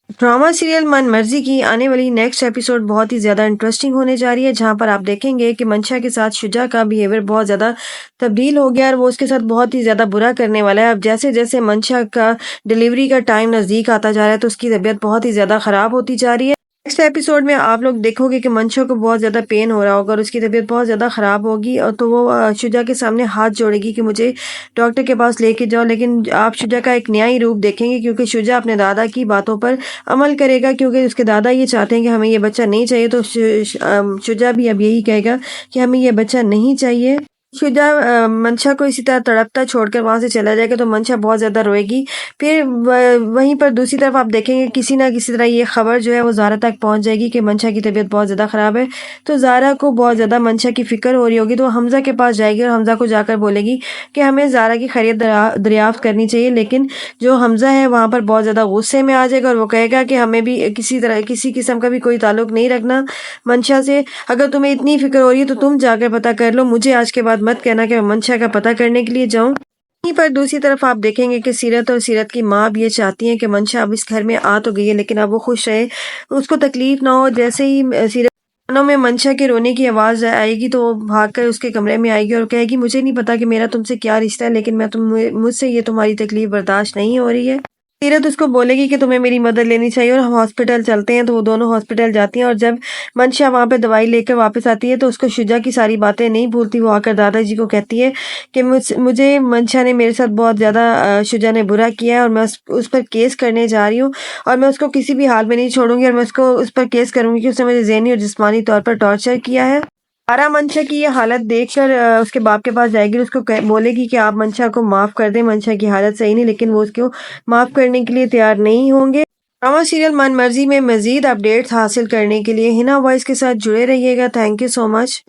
Drama serial मनमर्जी की आने वाली नेक्स्ट एपिसोड बहुत ही ज़्यादा इंटरेस्टिंग होने जा रही है, जहां पर आप देखेंगे कि मंशा के साथ शुजा का बिहेवियर बहुत ज़्यादा तब्दील हो गया और वो उसके साथ बहुत ही ज़्यादा बुरा करने वाला है। अब जैसे जैसे मंशा का डिलीवरी का टाइम नज़दीक आता जा रहा है तो उसकी तबीयत बहुत ही ज़्यादा ख़राब होती जा रही है। नेक्स्ट एपिसोड में आप लोग देखोगे कि मंशा को बहुत ज़्यादा पेन हो रहा होगा और उसकी तबीयत बहुत ज़्यादा ख़राब होगी, और तो वो शुजा के सामने हाथ जोड़ेगी कि मुझे डॉक्टर के पास लेके जाओ। लेकिन आप शुजा का एक नया ही रूप देखेंगे, क्योंकि शुजा अपने दादा की बातों पर अमल करेगा, क्योंकि उसके दादा ये चाहते हैं कि हमें ये बच्चा नहीं चाहिए। तो शुजा भी अब यही कहेगा कि हमें ये बच्चा नहीं चाहिए। शुजा मंशा को इसी तरह तड़पता छोड़कर वहां से चला जाएगा तो मंशा बहुत ज्यादा रोएगी। फिर वहीं पर दूसरी तरफ आप देखेंगे किसी ना किसी तरह ये खबर जो है वो ज़ारा तक पहुंच जाएगी कि मंशा की तबीयत बहुत ज्यादा खराब है। तो ज़ारा को बहुत ज्यादा मंशा की फिक्र हो रही होगी, तो हमजा के पास जाएगी और हमजा को जाकर बोलेगी कि हमें ज़ारा की खैरियत दरियाफ्त करनी चाहिए। लेकिन जो हमजा है वहां पर बहुत ज्यादा गुस्से में आ जाएगा और वो कहेगा कि हमें भी किसी तरह किसी किस्म का भी कोई ताल्लुक नहीं रखना मंशा से। अगर तुम्हें इतनी फिक्र हो रही है तो तुम जाकर पता कर लो, मुझे आज के बाद मत कहना कि मैं मंशा का पता करने के लिए जाऊं। वहीं पर दूसरी तरफ आप देखेंगे कि सीरत और सीरत की माँ भी ये चाहती हैं कि मंशा अब इस घर में आ तो गई है लेकिन अब वो खुश रहे, उसको तकलीफ ना हो। जैसे ही सीरत कानों में मंशा के रोने की आवाज आएगी तो वो भागकर उसके कमरे में आएगी और कहेगी मुझे नहीं पता कि मेरा तुमसे क्या रिश्ता है, लेकिन मुझसे ये तुम्हारी तकलीफ बर्दाश्त नहीं हो रही है। सीरत उसको बोलेगी कि तुम्हें मेरी मदद लेनी चाहिए और हम हॉस्पिटल चलते हैं। तो वो दोनों हॉस्पिटल जाती हैं और जब मंशा वहां पे दवाई लेकर वापस आती है तो उसको शुजा की सारी बातें नहीं भूलती। वो आकर दादाजी को कहती है कि मुझे मंशा ने मेरे साथ बहुत ज्यादा शुजा ने बुरा किया है और मैं उस पर केस करने जा रही हूँ और मैं उसको किसी भी हाल में नहीं छोड़ूंगी और मैं उसको उस पर केस करूंगी कि उसने मुझे ज़हनी और जिस्मानी तौर पर टॉर्चर किया है। सारा मंशा की ये हालत देखकर उसके बाप के पास जाएगी, उसको बोलेगी कि आप मंशा को माफ कर दें, मंशा की हालत सही नहीं, लेकिन वो उसको माफ करने के लिए तैयार नहीं होंगे। ड्रामा सीरियल मनमर्जी में मजीद अपडेट्स हासिल करने के लिए हिना वॉइस के साथ जुड़े रहिएगा। Thank you so much.